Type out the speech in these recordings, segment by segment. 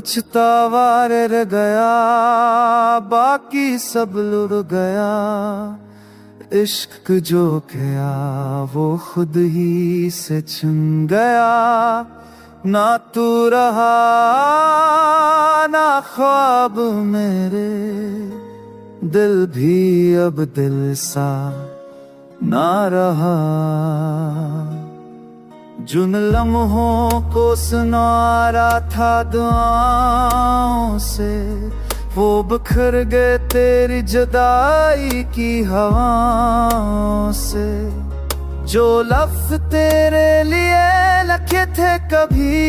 पछतावा रह गया, बाकी सब लुट गया। इश्क जो किया वो खुद ही से छिन गया। ना तू रहा ना ख्वाब मेरे, दिल भी अब दिल सा ना रहा। जिन लम्हों को सुनारा था दुआओं से, वो बिखर गए तेरी जुदाई की हवाओं से। जो लफ्ज़ तेरे लिए लिखे थे कभी,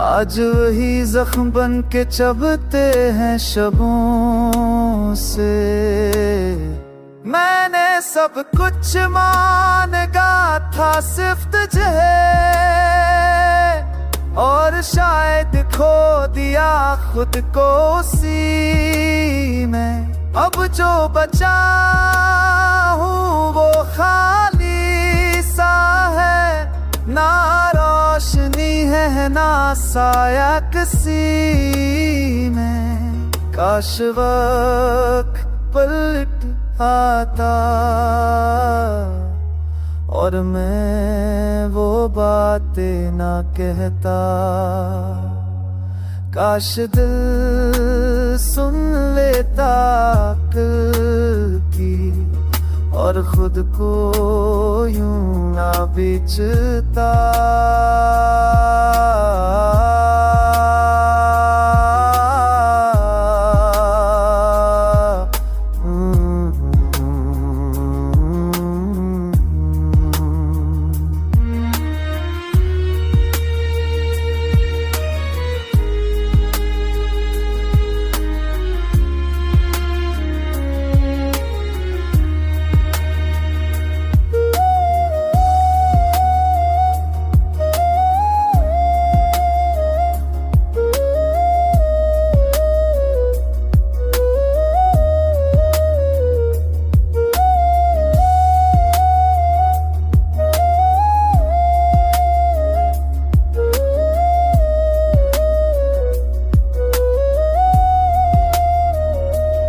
आज वही जख्म बन के चबते हैं शबों से। मैंने सब कुछ मांगा था सिर्फ तुझे, और शायद खो दिया खुद को उसी में। अब जो बचा हूँ वो खाली सा है, ना रोशनी है ना साया किसी में। काश वक्त पलट आता और मैं वो बातें ना कहता। काश दिल सुन लेता अक्ल की, और खुद को यूं ना बेचता।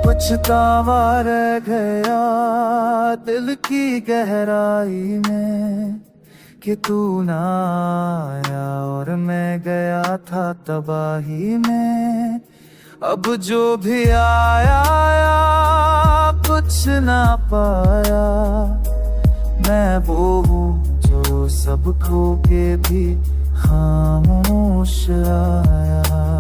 पछतावा रह गया दिल की गहराई में, कि तू ना आया और मैं गया था तबाही में। अब जो भी आया कुछ ना पाया, मैं वो हूँ जो सब खो के भी खामोश आया।